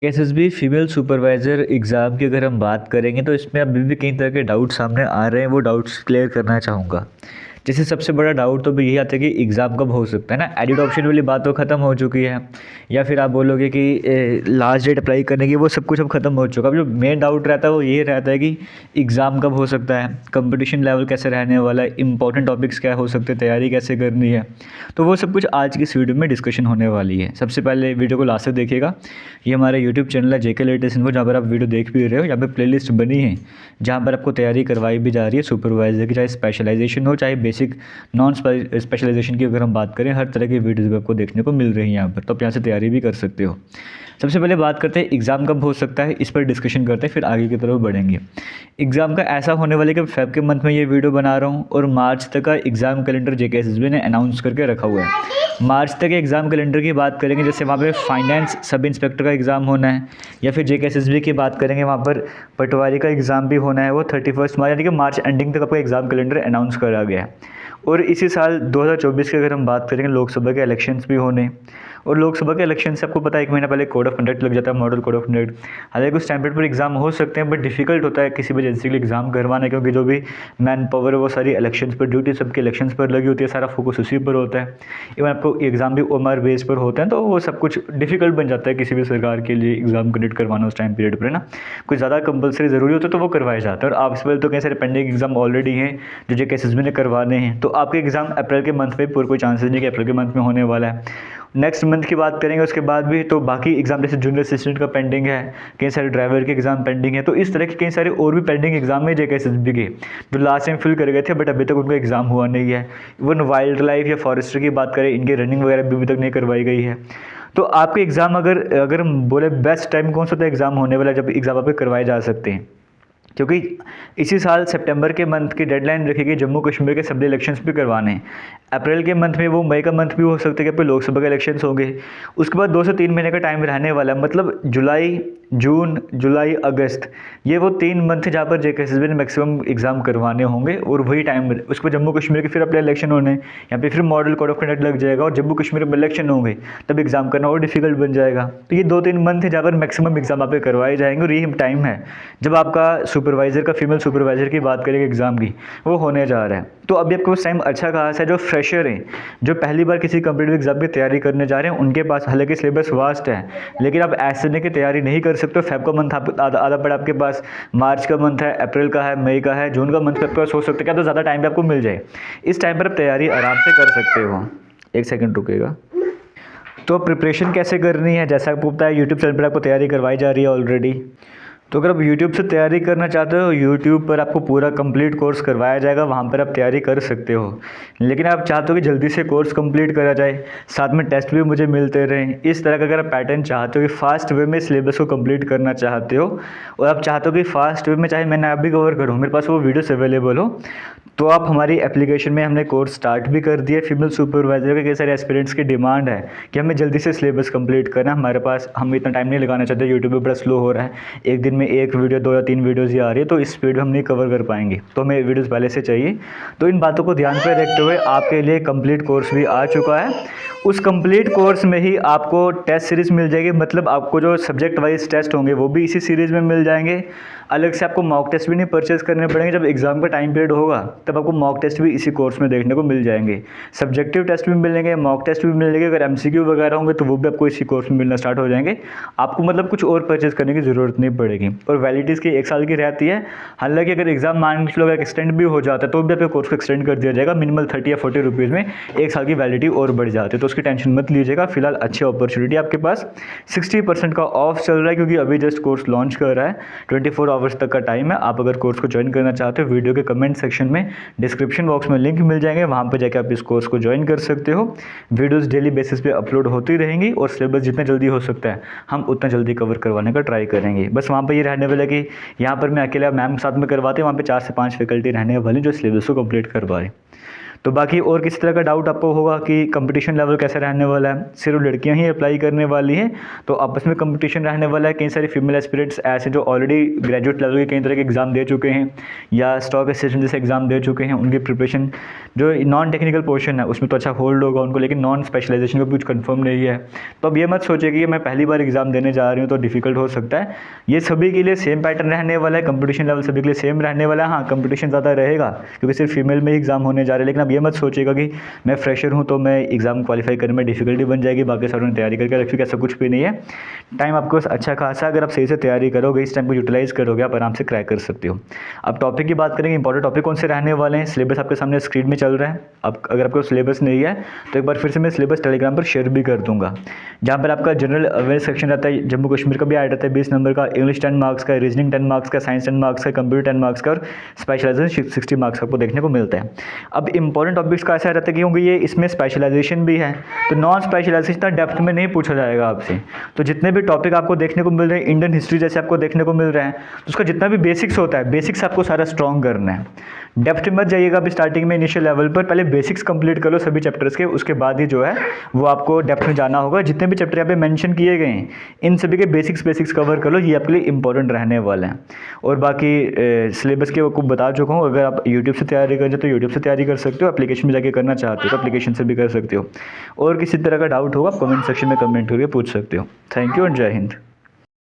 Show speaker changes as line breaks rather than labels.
SSB female supervisor exam की अगर हम बात करेंगे तो इसमें अभी भी कई तरह के डाउट सामने आ रहे हैं, वो डाउट्स क्लियर करना चाहूँगा। जैसे सबसे बड़ा डाउट तो यही आता है कि एग्ज़ाम कब हो सकता है ना, एडिट ऑप्शन वाली बात तो ख़त्म हो चुकी है। या फिर आप बोलोगे कि लास्ट डेट अप्लाई करने की, वो सब कुछ अब ख़त्म हो चुका है। अब जो मेन डाउट रहता है वो ये रहता है कि एग्ज़ाम कब हो सकता है, कंपटीशन लेवल कैसे रहने वाला है, इंपॉर्टेंट टॉपिक्स क्या हो सकते हैं, तैयारी कैसे करनी है। तो वो सब कुछ आज की इस वीडियो में डिस्कशन होने वाली है। सबसे पहले वीडियो को लास्ट तक देखिएगा। ये हमारा यूट्यूब चैनल है जेके लेटेस्ट इन्फो, जहाँ पर आप वीडियो देख भी रहे हो। यहाँ पे प्लेलिस्ट बनी है जहाँ पर आपको तैयारी करवाई भी जा रही है सुपरवाइजर की, चाहे स्पेशलाइजेशन हो चाहे बेसिक नॉन स्पेशलाइजेशन की अगर हम बात करें, हर तरह की वीडियोज़ भी आपको देखने को मिल रही हैं यहाँ पर, तो आप यहाँ से तैयारी भी कर सकते हो। सबसे पहले बात करते हैं एग्ज़ाम कब हो सकता है, इस पर डिस्कशन करते हैं, फिर आगे की तरफ बढ़ेंगे। एग्ज़ाम का ऐसा होने वाला है कि फेब के मंथ में ये वीडियो बना रहा हूँ और मार्च तक का एग्ज़ाम कैलेंडर जेकेएसएसबी ने अनाउंस करके रखा हुआ है। मार्च तक के एग्ज़ाम कैलेंडर की बात करेंगे, जैसे वहाँ पे फाइनेंस सब इंस्पेक्टर का एग्ज़ाम होना है, या फिर जेकेएसएसबी की बात करेंगे वहाँ पर पटवारी का एग्ज़ाम भी होना है। वो 31 मार्च यानी कि मार्च एंडिंग तक आपका एग्ज़ाम कैलेंडर अनाउंस करा गया है। और इसी साल 2024 की अगर हम बात करेंगे, लोकसभा के इलेक्शंस भी होने, और लोकसभा के इलेक्शन से आपको पता है 1 महीना पहले कोड ऑफ कंडक्ट लग जाता है, मॉडल कोड ऑफ कंडक्ट। हालांकि उस टाइम पर एग्ज़ाम हो सकते हैं, बट डिफिकल्ट होता है किसी भी एजेंसी के लिए एग्ज़ाम करवाना, क्योंकि जो भी मैन पावर है वो सारी इलेक्शंस पर, ड्यूटी सबके इलेक्शंस पर लगी होती है, सारा फोकस उसी पर होता है। इवन आपको एग्ज़ाम भी ओमआर बेस पर होते हैं, तो वो सब कुछ डिफिकल्ट बन जाता है किसी भी सरकार के लिए एग्ज़ाम कंडक्ट करवाना उस टाइम पीरियड पर, है ना। कुछ ज़्यादा कंपलसरी ज़रूरी होता है तो वो करवाया जाता है। और आप इस पर तो कई सारे पेंडिंग एग्ज़ाम ऑलरेडी हैं जो जेकेएसएसबी ने करवाने हैं, तो आपके एग्ज़ाम अप्रैल के मंथ में पूरा कोई चांसेस नहीं कि अप्रैल के मंथ में होने वाला है। नेक्स्ट मंथ की बात करेंगे उसके बाद भी, तो बाकी एग्ज़ाम जैसे जूनियर असिस्टेंट का पेंडिंग है, कई सारे ड्राइवर के एग्ज़ाम पेंडिंग है, तो इस तरह के कई सारे और भी पेंडिंग एग्ज़ाम है जेकेएसएसबी के, जो लास्ट टाइम फिल कर गए थे बट अभी तक उनका एग्ज़ाम हुआ नहीं है। इवन वाइल्ड लाइफ या फॉरेस्टर की बात करें, इनकी रनिंग वगैरह भी अभी तक नहीं करवाई गई है। तो आपके एग्ज़ाम अगर अगर हम बोले बेस्ट टाइम कौन सा था एग्ज़ाम होने वाला, जब एग्ज़ाम आपके करवाए जा सकते हैं, क्योंकि इसी साल सितंबर के मंथ की डेडलाइन रखी गई जम्मू कश्मीर के असेंबली इलेक्शंस भी करवाने हैं। अप्रैल के मंथ में वो मई का मंथ भी हो सकता है कि आपके लोकसभा के इलेक्शंस होंगे। उसके बाद 2 से 3 महीने का टाइम रहने वाला है, मतलब जुलाई, जून, जुलाई, अगस्त, ये वो 3 मंथ है जहाँ पर जेकेएसएसबी ने मैक्सिमम एग्ज़ाम करवाने होंगे। और वही टाइम उसके बाद जम्मू कश्मीर के फिर अपने इलेक्शन होने, यहाँ पे फिर मॉडल कोड ऑफ कंडक्ट लग जाएगा, और जम्मू कश्मीर में इलेक्शन होंगे तब एग्ज़ाम करना और डिफिकल्ट बन जाएगा। तो ये 2-3 मंथ है जहाँ पर मैक्सिमम एग्ज़ाम आप पे करवाए जाएंगे, और यही टाइम है जब आपका सुपरवाइज़र का, फीमेल सुपरवाइज़र की बात करेंगे एग्ज़ाम की, वो होने जा रहा है। तो अभी आपको उस टाइम अच्छा खासा है। जो फ्रेशर हैं, जो पहली बार किसी कॉम्पिटिटिव एग्ज़ाम की तैयारी करने जा रहे हैं, उनके पास हालांकि सिलेबस वास्ट है, लेकिन आप ऐसे नहीं कि तैयारी नहीं कर सकते। फेब का मंथ आप आधा पड़ा आपके पास, मार्च का मंथ है, अप्रैल का है, मई का है, जून का मंथ आपके पास हो सकता है, क्या तो ज़्यादा टाइम पे आपको मिल जाए। इस टाइम पर आप तैयारी आराम से कर सकते हो। एक सेकेंड रुकेगा। तो प्रिपरेशन कैसे करनी है, जैसा आपको पता है यूट्यूब चैनल पर आपको तैयारी करवाई जा रही है ऑलरेडी। तो अगर आप YouTube से तैयारी करना चाहते हो, YouTube पर आपको पूरा कंप्लीट कोर्स करवाया जाएगा, वहाँ पर आप तैयारी कर सकते हो। लेकिन आप चाहते हो कि जल्दी से कोर्स कंप्लीट करा जाए, साथ में टेस्ट भी मुझे मिलते रहें, इस तरह का अगर आप पैटर्न चाहते हो कि फ़ास्ट वे में सिलेबस को कंप्लीट करना चाहते हो, और आप चाहते हो कि फ़ास्ट वे में चाहे मैंने आप भी कवर करूँ, मेरे पास वो वीडियोस अवेलेबल हो, तो आप हमारी एप्लीकेशन में हमने कोर्स स्टार्ट भी कर दिया। फीमेल सुपरवाइजर के कई सारे एस्पिरेंट्स की डिमांड है कि हमें जल्दी से सिलेबस कंप्लीट करना, हमारे पास हम इतना टाइम नहीं लगाना चाहते, यूट्यूब पे बड़ा स्लो हो रहा है, एक दिन में एक वीडियो, 2 या 3 वीडियोज़ ही आ रही है, तो इस स्पीड में हम नहीं कवर कर पाएंगे, तो हमें वीडियोज़ पहले से चाहिए। तो इन बातों को ध्यान पर रखते हुए आपके लिए कंप्लीट कोर्स भी आ चुका है। उस कंप्लीट कोर्स में ही आपको टेस्ट सीरीज़ मिल जाएगी, मतलब आपको जो सब्जेक्ट वाइज टेस्ट होंगे वो भी इसी सीरीज़ में मिल जाएंगे। अलग से आपको मॉक टेस्ट भी नहीं परचेज़ करने पड़ेंगे। जब एग्ज़ाम का टाइम पीरियड होगा तब आपको मॉक टेस्ट भी इसी कोर्स में देखने को मिल जाएंगे, सब्जेक्टिव टेस्ट भी मिलेंगे, मॉक टेस्ट भी मिलेंगे। अगर एमसीक्यू वगैरह होंगे तो वो भी आपको इसी कोर्स में मिलना स्टार्ट हो जाएंगे। आपको मतलब कुछ और परचेज़ करने की ज़रूरत नहीं पड़ेगी। और वैलिडिटीज़ की 1 साल की रहती है। हालांकि अगर एग्ज़ाम मान लो अगर एक्सटेंड भी हो जाता है तो भी आपके कोर्स को एक्सटेंड कर दिया जाएगा, मिनिमल 30 या 40 रुपीज़ में 1 साल की वैलिडिटी और बढ़ जाती है, तो उसकी टेंशन मत लीजिएगा। फिलहाल अच्छी अपॉर्चुनिटी आपके पास, 60% का ऑफ चल रहा है, क्योंकि अभी जस्ट कोर्स लॉन्च कर रहा है, 24 आवर्स तक का टाइम है। आप अगर कोर्स को ज्वाइन करना चाहते हो, वीडियो के कमेंट सेक्शन में डिस्क्रिप्शन बॉक्स में लिंक मिल जाएंगे, वहाँ पर जाकर आप इस कोर्स को ज्वाइन कर सकते हो। वीडियोस डेली बेसिस पे अपलोड होती रहेंगी, और सिलेबस जितना जल्दी हो सकता है हम उतना जल्दी कवर करवाने का ट्राई करेंगे। बस वहाँ पर ये रहने वाला कि यहाँ पर मैं अकेला मैम साथ में करवाते हैं, वहाँ पर 4 से 5 फैकल्टी रहने वाली जो सिलेबस को कंप्लीट करवा रहे। तो बाकी और किसी तरह का डाउट आपको होगा कि कंपटीशन लेवल कैसे रहने वाला है, सिर्फ लड़कियां ही अप्लाई करने वाली हैं तो आपस में कंपटीशन रहने वाला है। कई सारे फीमेल एस्पिरेंट्स ऐसे जो ऑलरेडी ग्रेजुएट लेवल के कई तरह के एग्ज़ाम दे चुके हैं या स्टॉक असिस्टेंट जैसे एग्ज़ाम दे चुके हैं, उनकी प्रिपरेशन जो नॉन टेक्निकल पोर्शन है उसमें तो अच्छा होल्ड होगा उनको, लेकिन नॉन स्पेशलाइजेशन का कुछ कंफर्म नहीं है। तो अब ये मत सोचिए कि मैं पहली बार एग्ज़ाम देने जा रही हूँ तो डिफ़िकल्ट हो सकता है। ये सभी के लिए सेम पैटर्न रहने वाला है, कंपटीशन लेवल सभी के लिए सेम रहने वाला है। हाँ, कंपटीशन ज़्यादा रहेगा क्योंकि सिर्फ फीमेल में ही एग्ज़ाम होने जा रहे हैं, लेकिन अब ये मत सोचिएगा कि मैं फ्रेशर हूँ तो मैं एग्ज़ाम क्वालिफाई करने में डिफ़िकल्टी बन जाएगी, बाकी सारों ने तैयारी करके रखी, ऐसा कुछ भी नहीं है। टाइम आपको अच्छा खासा, अगर आप सही से तैयारी करोगे, इस टाइम को यूटिलाइज़ करोगे, आप आराम से क्रैक कर सकते हो। अब टॉपिक की बात करेंगे, इंपॉर्टेंट टॉपिक कौन से रहने वाले हैं। सिलेबस आपके सामने स्क्रीन में चल रहा है। अब अगर आपको सिलेबस नहीं है तो एक बार फिर से मैं सिलेबस टेलीग्राम पर शेयर भी कर दूंगा, जहाँ पर आपका जनरल अवेयरनेस सेक्शन रहता है, जम्मू कश्मीर का भी ऐड रहता है 20 नंबर का, इंग्लिश 10 मार्क्स का, रीजनिंग 10 मार्क्स का, साइंस 10 मार्क्स का, कंप्यूटर 10 मार्क्स का और स्पेशलाइजेशन 60 मार्क्स आपको देखने को मिलता है। अब इंपॉर्टेंट टॉपिक्स का ऐसा रहता है क्योंकि ये इसमें स्पेशलाइजेशन भी है तो नॉन स्पेशलाइजेशन इतना डेप्थ में नहीं पूछा जाएगा आपसे। तो जितने भी टॉपिक आपको देखने को मिल रहे हैं, इंडियन हिस्ट्री जैसे आपको देखने को मिल रहा है, तो उसका जितना भी बेसिक्स होता है, बेसिक्स आपको सारा स्ट्रॉन्ग करना है। डेप्थ मत जाइएगा अभी स्टार्टिंग में, इनिशियल लेवल पर पहले बेसिक्स कंप्लीट कर लो सभी चैप्टर्स के, उसके बाद ही जो है वो आपको डेप्थ में जाना होगा। जितने भी चैप्टर यहाँ पे मेंशन किए गए हैं इन सभी के बेसिक्स कवर कर लो, ये आपके लिए इंपॉर्टेंट रहने वाला है। और बाकी सिलेबस के आपको बता चुका हूँ। अगर आप यूट्यूब से तैयारी कर तो यूट्यूब से तैयारी कर सकते हो, एप्लीकेशन में जाके करना चाहते हो तो एप्लीकेशन से भी कर सकते हो। और किसी तरह का डाउट होगा आप कमेंट सेक्शन में कमेंट करके पूछ सकते हो। थैंक यू और जय हिंद।